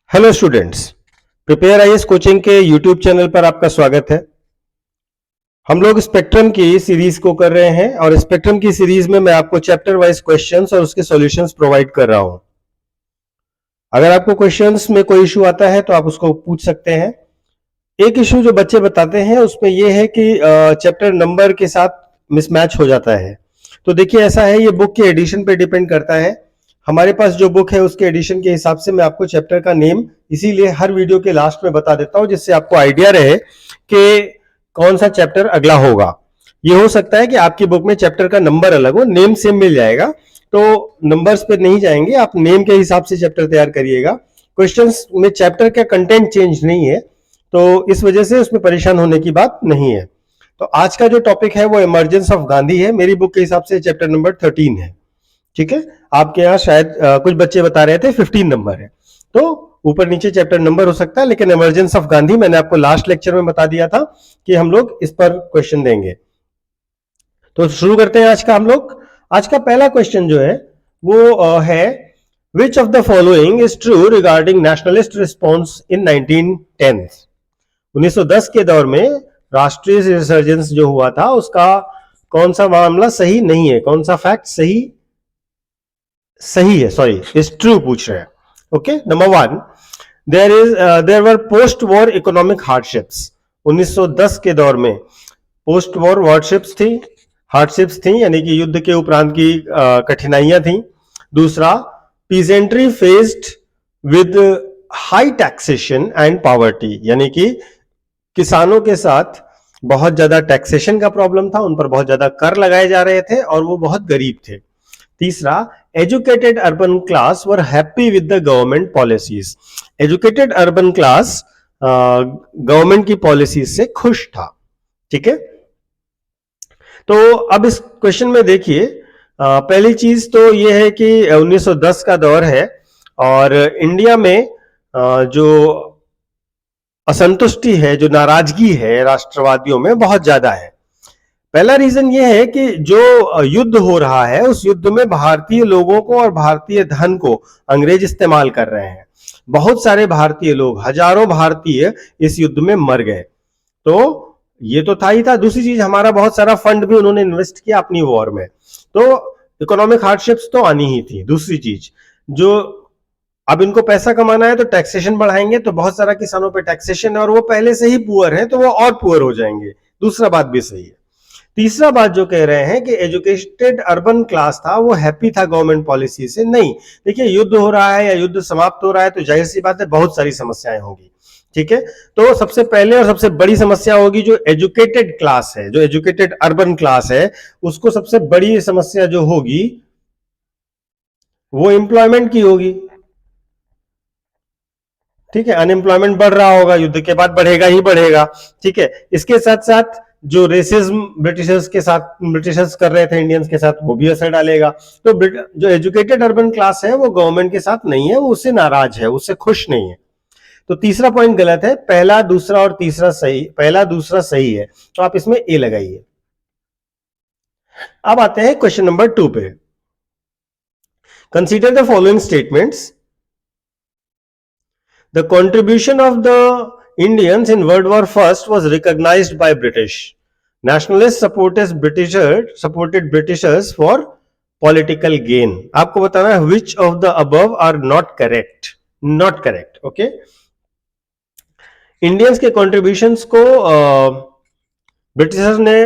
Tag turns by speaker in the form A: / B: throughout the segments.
A: Hello students, prepare IAS coaching के YouTube channel पर आपका स्वागत है। हम लोग स्पेक्ट्रम की सीरीज को कर रहे हैं और स्पेक्ट्रम की सीरीज में मैं आपको चैप्टर वाइज क्वेश्चंस और उसके सॉल्यूशंस प्रोवाइड कर रहा हूं। अगर आपको क्वेश्चंस में कोई इशू आता है तो आप उसको पूछ सकते हैं। एक इशू जो बच्चे बताते हैं उसमें यह है कि चैप्टर नंबर के साथ मिसमैच हो जाता है। तो देखिए, ऐसा है, ये बुक के एडिशन पे डिपेंड करता है। हमारे पास जो बुक है उसके एडिशन के हिसाब से मैं आपको चैप्टर का नेम इसीलिए हर वीडियो के लास्ट में बता देता हूं, जिससे आपको आइडिया रहे कि कौन सा चैप्टर अगला होगा। ये हो सकता है कि आपकी बुक में चैप्टर का नंबर अलग हो, नेम सेम मिल जाएगा, तो नंबर्स पे नहीं जाएंगे, आप नेम के हिसाब से चैप्टर तैयार करिएगा। क्वेश्चंस में चैप्टर का कंटेंट चेंज नहीं है, तो इस वजह से उसमें परेशान होने की बात नहीं है। तो आज का जो टॉपिक है वो इमरजेंस ऑफ गांधी है। मेरी बुक के हिसाब से चैप्टर नंबर 13 है। ठीक है, आपके यहाँ शायद कुछ बच्चे बता रहे थे 15 नंबर है, तो ऊपर नीचे चैप्टर नंबर हो सकता है, लेकिन इमरजेंस ऑफ गांधी मैंने आपको लास्ट लेक्चर में बता दिया था कि हम लोग इस पर क्वेश्चन देंगे। तो शुरू करते हैं आज का। हम लोग आज का पहला क्वेश्चन जो है वो है, which of the following is true regarding nationalist response in 1910। 1910 के दौर में राष्ट्रीय रिसर्जेंस जो हुआ था उसका कौन सा मामला सही नहीं है, कौन सा फैक्ट सही है, सॉरी, इज ट्रू पूछ रहे हैं। Okay, number 1, there were post war economic hardships. 1910 के दौर में पोस्ट वॉर हार्डशिप्स थी, यानी कि युद्ध के उपरांत की कठिनाइयां थी। दूसरा, peasantry faced with high taxation and poverty, यानी कि किसानों के साथ बहुत ज्यादा टैक्सेशन का प्रॉब्लम था, उन पर बहुत ज्यादा कर लगाए जा रहे थे और वो बहुत गरीब थे। तीसरा, educated urban class were happy with the government policies. Educated urban class government की पॉलिसीज से खुश था। ठीक है, तो अब इस क्वेश्चन में देखिए, पहली चीज तो यह है कि 1910 का दौर है और इंडिया में जो असंतुष्टि है, जो नाराजगी है राष्ट्रवादियों में बहुत ज्यादा है। पहला रीजन यह है कि जो युद्ध हो रहा है उस युद्ध में भारतीय लोगों को और भारतीय धन को अंग्रेज इस्तेमाल कर रहे हैं। बहुत सारे भारतीय लोग, हजारों भारतीय इस युद्ध में मर गए, तो ये तो था ही था। दूसरी चीज, हमारा बहुत सारा फंड भी उन्होंने इन्वेस्ट किया अपनी वॉर में, तो इकोनॉमिक हार्डशिप्स तो आनी ही थी। दूसरी चीज, जो अब इनको पैसा कमाना है तो टैक्सेशन बढ़ाएंगे, तो बहुत सारा किसानों पे टैक्सेशन है और वो पहले से ही पुअर है तो वो और पुअर हो जाएंगे। दूसरा बात भी सही है। तीसरा बात जो कह रहे हैं कि एजुकेटेड अर्बन क्लास था वो हैप्पी था गवर्नमेंट पॉलिसी से, नहीं। देखिए, युद्ध हो रहा है या युद्ध समाप्त हो रहा है तो जाहिर सी बात है बहुत सारी समस्याएं होंगी। ठीक है, तो सबसे पहले और सबसे बड़ी समस्या होगी जो एजुकेटेड क्लास है, जो एजुकेटेड अर्बन क्लास है, उसको सबसे बड़ी समस्या जो होगी वो एम्प्लॉयमेंट की होगी। ठीक है, अनएम्प्लॉयमेंट बढ़ रहा होगा, युद्ध के बाद बढ़ेगा ही बढ़ेगा। ठीक है, इसके साथ साथ जो रेसिज्म ब्रिटिशर्स कर रहे थे इंडियंस के साथ, वो भी असर डालेगा। तो जो एजुकेटेड अर्बन क्लास है वो गवर्नमेंट के साथ नहीं है, वो उससे नाराज है, उससे खुश नहीं है। तो तीसरा पॉइंट गलत है, पहला दूसरा और तीसरा सही, पहला दूसरा सही है, तो आप इसमें ए लगाइए। अब आते हैं क्वेश्चन नंबर 2 पे। Consider the following statements. The contribution of the Indians in World War I was recognized by British. Nationalists supported Britishers for political gain. आपको बताना है which of the above are not correct. Not correct. Okay. Indians के contributions को Britishers ने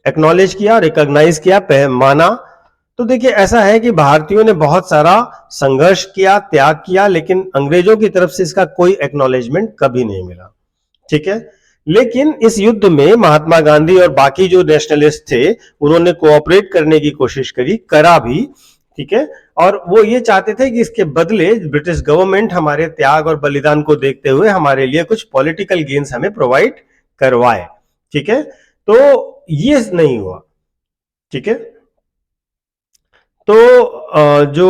A: acknowledge किया, recognise किया, माना। तो देखिए, ऐसा है कि भारतीयों ने बहुत सारा संघर्ष किया, त्याग किया, लेकिन अंग्रेजों की तरफ से इसका कोई एक्नॉलेजमेंट कभी नहीं मिला। ठीक है, लेकिन इस युद्ध में महात्मा गांधी और बाकी जो नेशनलिस्ट थे उन्होंने कोऑपरेट करने की कोशिश करा भी। ठीक है, और वो ये चाहते थे कि इसके बदले ब्रिटिश गवर्नमेंट हमारे त्याग और बलिदान को देखते हुए हमारे लिए कुछ पॉलिटिकल गेन्स हमें प्रोवाइड करवाए। ठीक है, तो ये नहीं हुआ। ठीक है, तो जो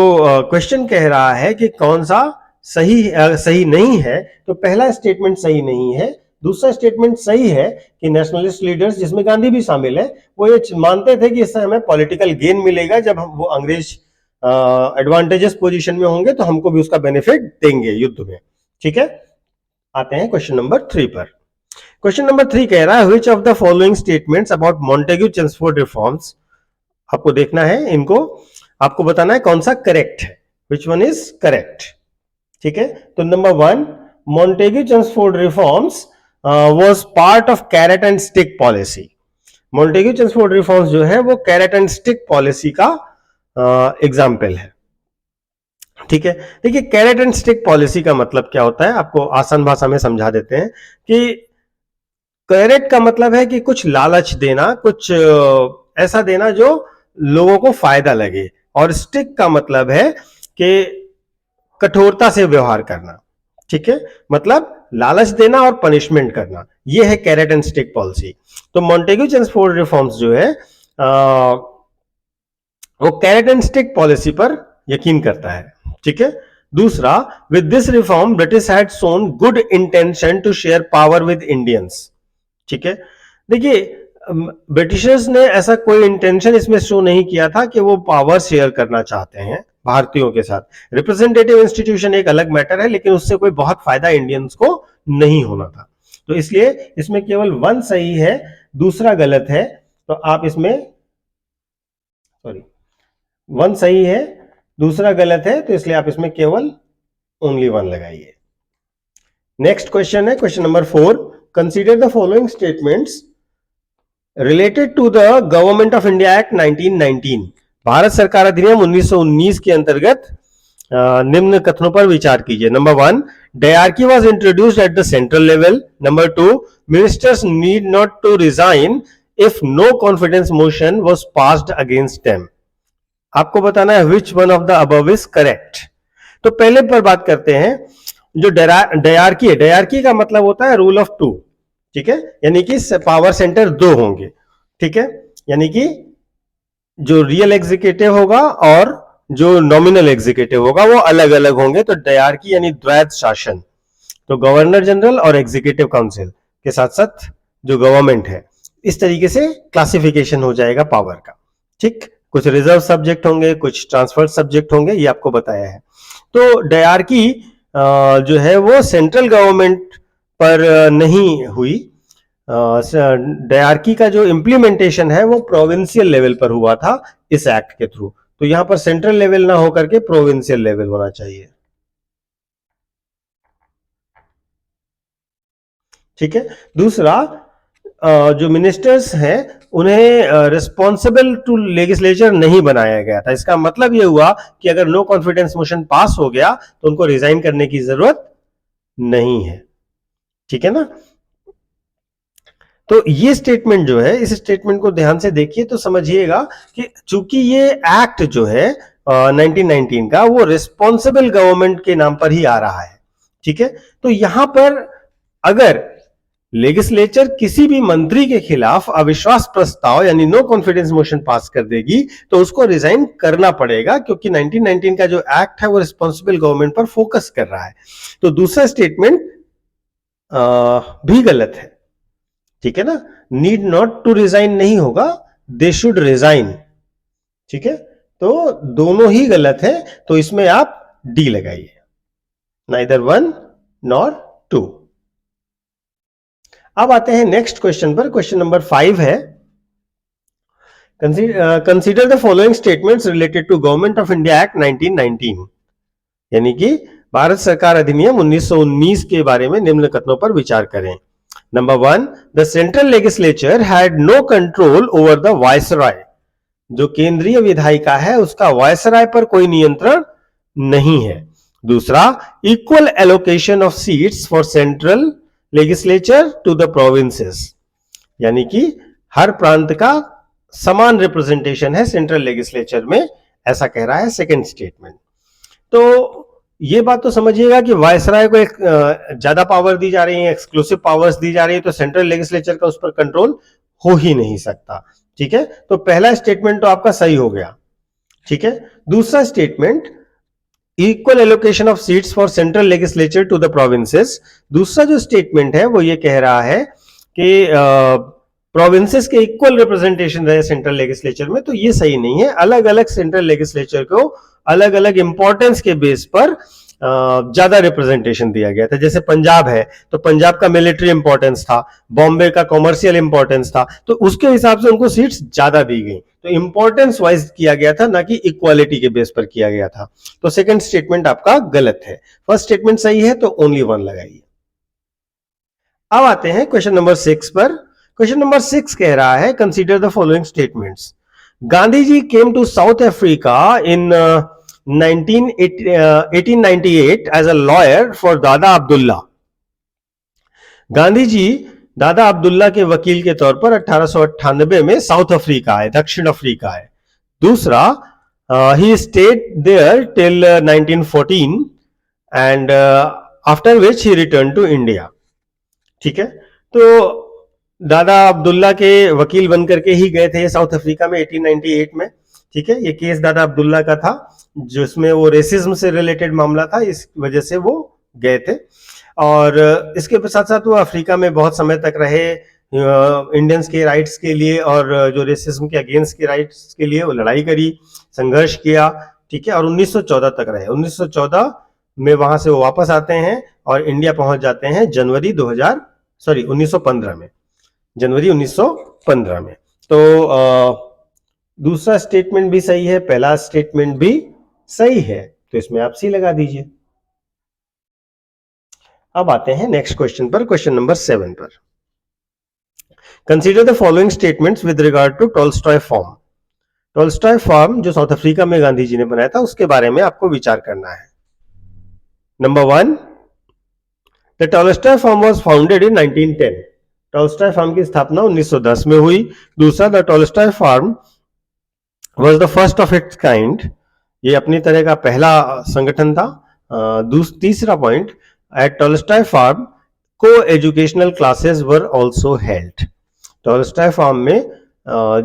A: क्वेश्चन कह रहा है कि कौन सा सही नहीं है, तो पहला स्टेटमेंट सही नहीं है। दूसरा स्टेटमेंट सही है कि नेशनलिस्ट लीडर्स, जिसमें गांधी भी शामिल है, वो ये मानते थे कि इससे हमें पॉलिटिकल गेन मिलेगा, जब हम वो अंग्रेज एडवांटेजेस पोजीशन में होंगे तो हमको भी उसका बेनिफिट देंगे युद्ध में। ठीक है, आते हैं क्वेश्चन नंबर 3 पर। क्वेश्चन नंबर 3 कह रहा है which of the following statements about Montagu Chelmsford reforms, आपको देखना है इनको, आपको बताना है कौन सा करेक्ट है, विच वन इज करेक्ट। ठीक है, तो number 1, Montagu Chelmsford reforms was part of carrot and stick policy. Montagu Chelmsford reforms जो है वो कैरेट एंड स्टिक पॉलिसी का एग्जाम्पल है। ठीक है, देखिए कैरेट एंड स्टिक पॉलिसी का मतलब क्या होता है, आपको आसान भाषा में समझा देते हैं कि कैरेट का मतलब है कि कुछ लालच देना, कुछ ऐसा देना जो लोगों को फायदा लगे, और स्टिक का मतलब है कि कठोरता से व्यवहार करना। ठीक है, मतलब लालच देना और पनिशमेंट करना, यह है कैरेट एंड स्टिक पॉलिसी। तो मॉन्टेग्यू चेम्सफोर्ड रिफॉर्म्स जो है वो कैरेट एंड स्टिक पॉलिसी पर यकीन करता है। ठीक है, दूसरा, with this reform British had shown good intention to share power with Indians. ठीक है, देखिए ब्रिटिशर्स ने ऐसा कोई इंटेंशन इसमें शो नहीं किया था कि वो पावर शेयर करना चाहते हैं भारतीयों के साथ। रिप्रेजेंटेटिव इंस्टीट्यूशन एक अलग मैटर है, लेकिन उससे कोई बहुत फायदा इंडियंस को नहीं होना था। तो इसलिए इसमें केवल 1 सही है, दूसरा गलत है। तो आप इसमें 1 सही है, दूसरा गलत है, तो इसलिए आप इसमें केवल ओनली 1 लगाइए। नेक्स्ट क्वेश्चन है question number 4, consider the following statements related to the Government of India Act 1919। Bharat सरकार अधिनियम 1919 के अंतर्गत निम्न कथनों पर विचार कीजिए। Number 1, dyarchy was introduced at the central level. Number 2, ministers need not to resign if no confidence motion was passed against them. आपको बताना है which one of the above is correct. तो पहले पर बात करते हैं, जो डायरकी है, डायरकी का मतलब होता है रूल ऑफ 2। ठीक है, यानी कि पावर सेंटर 2 होंगे। ठीक है, यानी कि जो रियल एग्जीक्यूटिव होगा और जो नॉमिनल एग्जीक्यूटिव होगा वो अलग अलग होंगे। तो डायरकी यानी द्वैत शासन, तो गवर्नर जनरल और एग्जीक्यूटिव काउंसिल के साथ साथ जो गवर्नमेंट है, इस तरीके से क्लासिफिकेशन हो जाएगा पावर का। ठीक, कुछ रिजर्व सब्जेक्ट होंगे, कुछ ट्रांसफर सब्जेक्ट होंगे, ये आपको बताया है। तो डायरकी जो है वो सेंट्रल गवर्नमेंट पर नहीं हुई, डायरकी का जो इंप्लीमेंटेशन है वो प्रोविंशियल लेवल पर हुआ था इस एक्ट के थ्रू। तो यहां पर सेंट्रल लेवल ना होकर के प्रोविंशियल लेवल होना चाहिए। ठीक है, दूसरा, जो मिनिस्टर्स हैं उन्हें रिस्पॉन्सिबल टू लेजिस्लेचर नहीं बनाया गया था। इसका मतलब यह हुआ कि अगर नो कॉन्फिडेंस मोशन पास हो गया तो उनको रिजाइन करने की जरूरत नहीं है। ठीक है ना, तो ये स्टेटमेंट जो है, इस स्टेटमेंट को ध्यान से देखिए तो समझिएगा कि चूंकि ये एक्ट जो है 1919 का, वो रिस्पॉन्सिबल गवर्नमेंट के नाम पर ही आ रहा है। ठीक है, तो यहां पर अगर लेजिस्लेचर किसी भी मंत्री के खिलाफ अविश्वास प्रस्ताव यानी नो कॉन्फिडेंस मोशन पास कर देगी तो उसको रिजाइन करना पड़ेगा, क्योंकि 1919 का जो एक्ट है वो रिस्पॉन्सिबल गवर्नमेंट पर फोकस कर रहा है। तो दूसरा स्टेटमेंट भी गलत है। ठीक है ना, नीड नॉट टू रिजाइन नहीं होगा, दे शुड रिजाइन। ठीक है, तो दोनों ही गलत है, तो इसमें आप डी लगाइए, नाइदर 1 नॉर 2। अब आते हैं नेक्स्ट क्वेश्चन पर। क्वेश्चन नंबर 5 है, consider the following statements related to Government of India Act 1919, यानी कि भारत सरकार अधिनियम 1919 के बारे में निम्न कथनों पर विचार करें। Number 1, the central legislature had no control over the viceroy. जो केंद्रीय विधायिका है उसका वायसराय पर कोई नियंत्रण नहीं है। दूसरा, equal allocation of seats for central legislature to the provinces, यानी कि हर प्रांत का समान रिप्रेजेंटेशन है सेंट्रल लेजिस्लेचर में, ऐसा कह रहा है सेकंड स्टेटमेंट। तो ये बात तो समझिएगा कि वायसराय को एक ज्यादा पावर दी जा रही है, एक्सक्लूसिव पावर्स दी जा रही है, तो सेंट्रल लेजिस्लेचर का उस पर कंट्रोल हो ही नहीं सकता। ठीक है, तो पहला स्टेटमेंट तो आपका सही हो गया। ठीक है, दूसरा statement, equal allocation of seats for central legislature to the provinces, दूसरा जो स्टेटमेंट है वो ये कह रहा है कि प्रोविंसेस के इक्वल रिप्रेजेंटेशन रहे सेंट्रल लेजिस्लेचर में, तो ये सही नहीं है। अलग अलग सेंट्रल लेजिस्लेचर को अलग अलग इंपॉर्टेंस के बेस पर ज्यादा रिप्रेजेंटेशन दिया गया था। जैसे पंजाब है तो पंजाब का मिलिट्री इंपॉर्टेंस था, बॉम्बे का कॉमर्शियल इंपॉर्टेंस था, तो उसके हिसाब से उनको सीट्स ज्यादा दी गई। तो इंपॉर्टेंस वाइज किया गया था, ना कि इक्वालिटी के बेस पर किया गया था। तो सेकंड स्टेटमेंट आपका गलत है। फर्स्ट स्टेटमेंट सही है तो ओनली 1 लगाइए। अब आते हैं क्वेश्चन नंबर 6 पर। क्वेश्चन नंबर 6 कह रहा है consider the following statements. Gandhi ji came to South Africa in 1898 as a lawyer for Dada Abdullah. Gandhi ji दादा अब्दुल्ला के वकील के तौर पर 1898 में साउथ अफ्रीका आए, दक्षिण अफ्रीका आए। दूसरा, he stayed there till 1914 and after which he return to India. ठीक है, तो दादा अब्दुल्ला के वकील बनकर के ही गए थे साउथ अफ्रीका में 1898 में। ठीक है, ये केस दादा अब्दुल्ला का था जिसमें वो रेसिज्म से रिलेटेड मामला था, इस वजह से वो गए थे। और इसके साथ साथ वो अफ्रीका में बहुत समय तक रहे, इंडियंस के राइट्स के लिए और जो रेसिज्म के अगेंस्ट के राइट्स के लिए वो लड़ाई करी, संघर्ष किया। ठीक है, और 1914 तक रहे। 1914 में वहां से वो वापस आते हैं और इंडिया पहुंच जाते हैं जनवरी 1915 में, जनवरी 1915 में। तो दूसरा स्टेटमेंट भी सही है, पहला स्टेटमेंट भी सही है, तो इसमें आप सी लगा दीजिए। अब आते हैं नेक्स्ट क्वेश्चन पर, क्वेश्चन नंबर 7 पर। Consider the following statements with regard to Tolstoy farm. Tolstoy farm जो साउथ अफ्रीका में गांधी जी ने बनाया था, उसके बारे में आपको विचार करना है। Number 1, the Tolstoy form was founded in 1910। Tolstoy form की स्थापना 1910 में हुई। दूसरा, the Tolstoy form was the first of its kind. ये अपनी तरह का पहला संगठन था। तीसरा पॉइंट, एट टॉल्स्टॉय फॉर्म को educational classes were also held. Tolstoy form में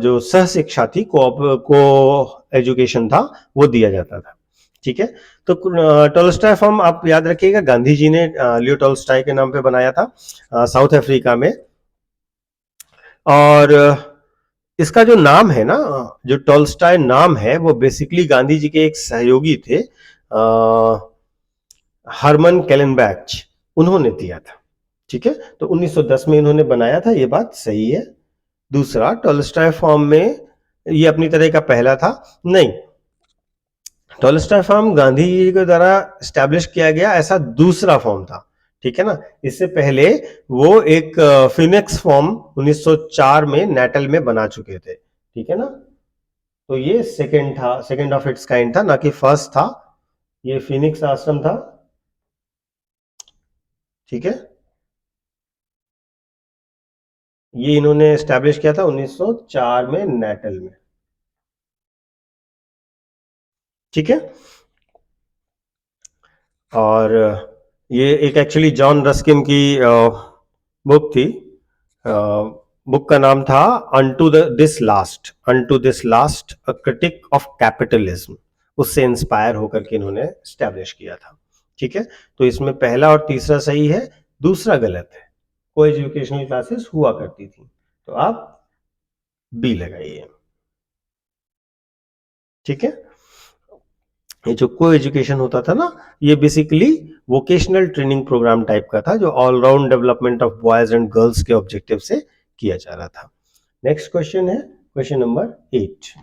A: जो सह शिक्षा थी, को एजुकेशन था, वो दिया जाता था। ठीक है, तो टॉल्स्टॉय फॉर्म आप याद रखिएगा, गांधी जी ने लियो टॉल्स्टॉय के नाम पे बनाया था साउथ अफ्रीका में। और इसका जो नाम है ना, जो टॉल्स्टॉय नाम है, वो बेसिकली गांधी जी के एक सहयोगी थे, हरमन कैलेनबैच, उन्होंने दिया था। ठीक है, तो 1910 में इन्होंने बनाया था, ये बात सही है। दूसरा, टॉल्स्टॉय फॉर्म में ये अपनी तरह का पहला था नहीं, टॉल्स्टॉय फॉर्म गांधी जी के द्वारा स्टैब्लिश किया गया ऐसा दूसरा फॉर्म था। ठीक है ना, इससे पहले वो एक फिनिक्स फॉर्म 1904 में नेटल में बना चुके थे। ठीक है ना, तो ये सेकंड था, सेकंड ऑफ इट्स काइंड था, ना कि फर्स्ट था। ये फिनिक्स आश्रम था। ठीक है, ये इन्होंने स्टैब्लिश किया था 1904 में नेटल में। ठीक है, और ये एक एक्चुअली जॉन रस्किन की बुक थी। बुक का नाम था unto this last a critic of capitalism. उससे इंस्पायर होकर के इन्होंने स्टैब्लिश किया था। ठीक है, तो इसमें पहला और तीसरा सही है, दूसरा गलत है। को एजुकेशनल क्लासेस हुआ करती थी, तो आप बी लगाइए। ठीक है, ये जो को एजुकेशन होता था ना, ये basically vocational training programme type का था, जो all round development of boys and girls के ऑब्जेक्टिव से किया जा रहा था। नेक्स्ट क्वेश्चन है question number 8।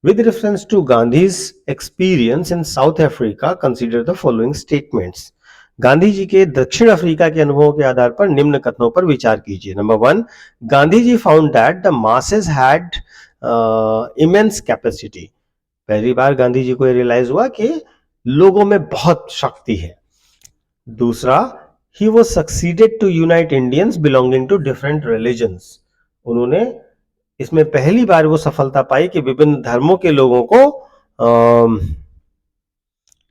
A: With reference to Gandhi's experience in South Africa consider the following statements. Gandhi ji के दक्षिण अफ्रीका के अनुभवों के आधार पर निम्न कथनों पर विचार कीजिए। Number 1, Gandhi ji found that the masses had immense capacity. पहली बार गांधी जी को ये रियलाइज हुआ कि लोगों में बहुत शक्ति है। दूसरा, he was succeeded to unite Indians belonging to different religions. उन्होंने इसमें पहली बार वो सफलता पाई कि विभिन्न धर्मों के लोगों को,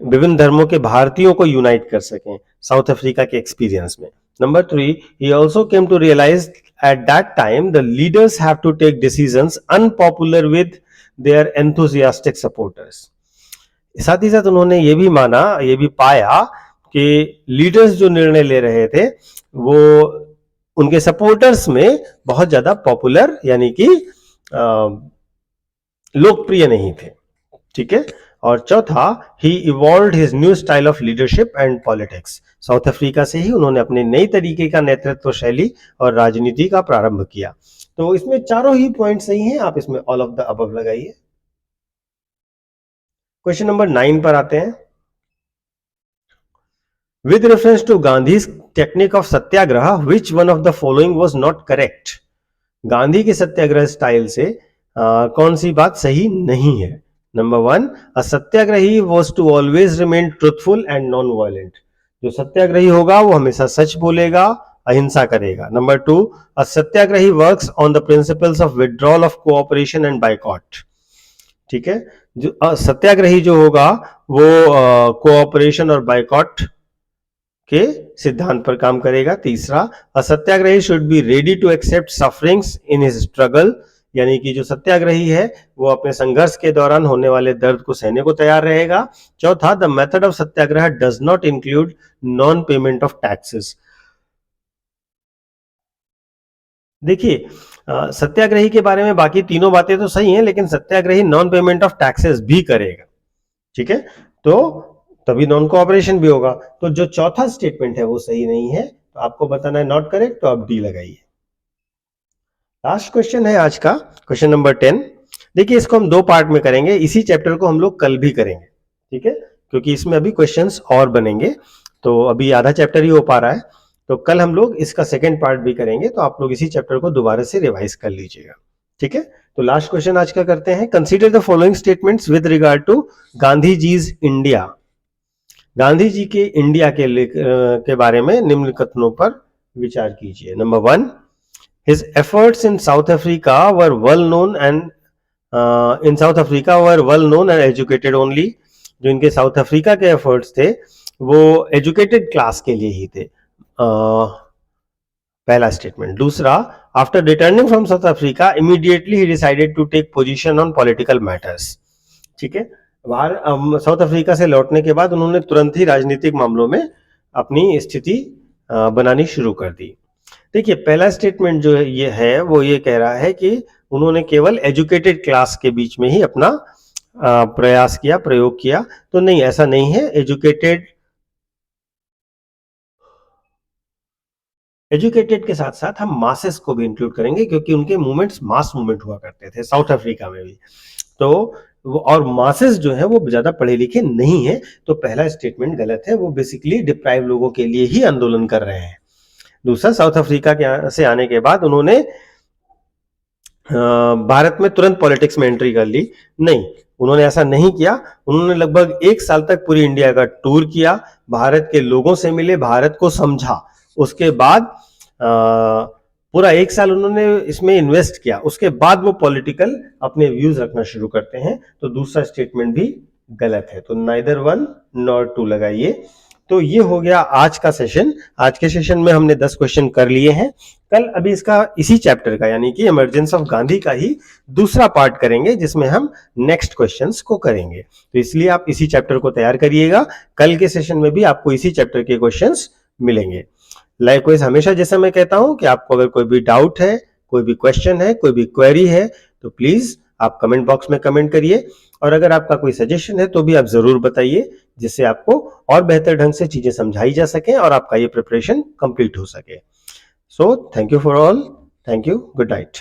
A: विभिन्न धर्मों के भारतीयों को यूनाइट कर सकें साउथ अफ्रीका के एक्सपीरियंस में। Number 3, he also came to realize at that time the leaders have to take decisions unpopular with their enthusiastic supporters. साथ ही साथ उन्होंने ये भी माना, ये भी पाया कि लीडर्स जो निर्णय ले रहे थे वो उनके सपोर्टर्स में बहुत ज्यादा पॉपुलर यानी कि लोकप्रिय नहीं थे। ठीक है, और चौथा, he evolved his new style of leadership and politics. South Africa से ही उन्होंने अपने नई तरीके का नेतृत्व शैली और राजनीति का प्रारंभ किया। तो इसमें चारों ही पॉइंट सही हैं, आप इसमें ऑल ऑफ द अबव लगाइए। क्वेश्चन नंबर 9 पर आते हैं। With reference to Gandhi's technique of satyagraha, which one of the following was not correct? Gandhi के सत्याग्रह स्टाइल से कौन सी बात सही नहीं है? Number 1, a satyagrahi was to always remain truthful and non violent. जो सत्याग्रही होगा वो हमेशा सच बोलेगा, अहिंसा करेगा। Number 2, a satyagrahi works on the principles of withdrawal of cooperation and boycott. ठीक है, जो सत्याग्रही जो होगा वो कोऑपरेशन और बाइकॉट के सिद्धांत पर काम करेगा। तीसरा, a satyagrahi should be ready to accept sufferings in his struggle, यानी कि जो सत्याग्रही है वो अपने संघर्ष के दौरान होने वाले दर्द को सहने को तैयार रहेगा। चौथा, the method of Satyagraha does not include non payment of taxes. देखिए, सत्याग्रही के बारे में बाकी तीनों बातें तो सही हैं, लेकिन सत्याग्रही नॉन पेमेंट ऑफ टैक्सेस भी करेगा। ठीक है, तो तभी नॉन कोऑपरेशन भी होगा। तो जो चौथा स्टेटमेंट है वो सही नहीं है, तो आपको बताना है नॉट करेक्ट, तो आप डी लगाइए। लास्ट क्वेश्चन है आज का, क्वेश्चन नंबर 10। देखिए, इसको हम दो पार्ट में करेंगे, इसी चैप्टर को हम लोग कल भी करेंगे। ठीक है, क्योंकि इसमें अभी क्वेश्चंस और बनेंगे, तो अभी आधा चैप्टर ही हो पा रहा है, तो कल हम लोग इसका सेकेंड पार्ट भी करेंगे। तो आप लोग इसी चैप्टर को दोबारा से रिवाइज कर लीजिएगा। ठीक है, तो लास्ट क्वेश्चन आज का करते हैं। Consider the following statements with regard to Gandhi ji's India. Gandhi ji के इंडिया के बारे में निम्न कथनों पर विचार कीजिए। Number 1, his efforts in South Africa were well known and in South Africa were well known and educated only। जो इनके साउथ अफ्रीका के एफर्ट्स थे वो एजुकेटेड क्लास के लिए ही थे, पहला स्टेटमेंट। दूसरा, after returning from South Africa immediately he decided to take position on political matters. ठीक है, बाहर साउथ अफ्रीका से लौटने के बाद उन्होंने तुरंत ही राजनीतिक मामलों में अपनी स्थिति बनानी शुरू कर दी। देखिए, पहला स्टेटमेंट जो ये है वो ये कह रहा है कि उन्होंने केवल एजुकेटेड क्लास के बीच में ही अपना प्रयास किया, प्रयोग किया, तो नहीं, ऐसा नहीं है। एजुकेटेड के साथ साथ हम मासेस को भी इंक्लूड करेंगे, क्योंकि उनके मूवमेंट्स मास मूवमेंट हुआ करते थे साउथ अफ्रीका में भी, तो और मासेस जो है वो ज्यादा पढ़े लिखे नहीं है, तो पहला स्टेटमेंट गलत है। वो बेसिकली डिप्राइव लोगों के लिए ही आंदोलन कर रहे हैं। दूसरा, साउथ अफ्रीका से आने के बाद उन्होंने भारत में तुरंत पॉलिटिक्स में एंट्री कर ली, नहीं, उन्होंने ऐसा नहीं किया। उन्होंने लगभग 1 साल तक पूरी इंडिया का टूर किया, भारत के लोगों से मिले, भारत को समझा। उसके बाद पूरा 1 साल उन्होंने इसमें इन्वेस्ट किया, उसके बाद वो पॉलिटिकल अपने व्यूज रखना शुरू करते हैं। तो दूसरा स्टेटमेंट भी गलत है, तो नाइदर 1 नॉर 2 लगाइए। तो ये हो गया आज का सेशन। आज के सेशन में हमने 10 क्वेश्चन कर लिए हैं। कल अभी इसका इसी चैप्टर का यानी कि इमर्जेंस ऑफ गांधी का ही दूसरा पार्ट करेंगे, जिसमें हम नेक्स्ट क्वेश्चंस को करेंगे। तो इसलिए आप इसी चैप्टर को तैयार करिएगा, कल के सेशन में भी आपको इसी चैप्टर के क्वेश्चंस मिलेंगे। लाइकवाइज हमेशा जैसा मैं कहता हूं कि आपको अगर कोई भी डाउट है, कोई भी क्वेश्चन है, कोई भी क्वेरी है, तो प्लीज आप कमेंट बॉक्स में कमेंट करिए, और अगर आपका कोई सजेशन है तो भी आप जरूर बताइए, जिससे आपको और बेहतर ढंग से चीजें समझाई जा सके और आपका ये प्रिपरेशन कंप्लीट हो सके। So thank you for all, thank you, good night.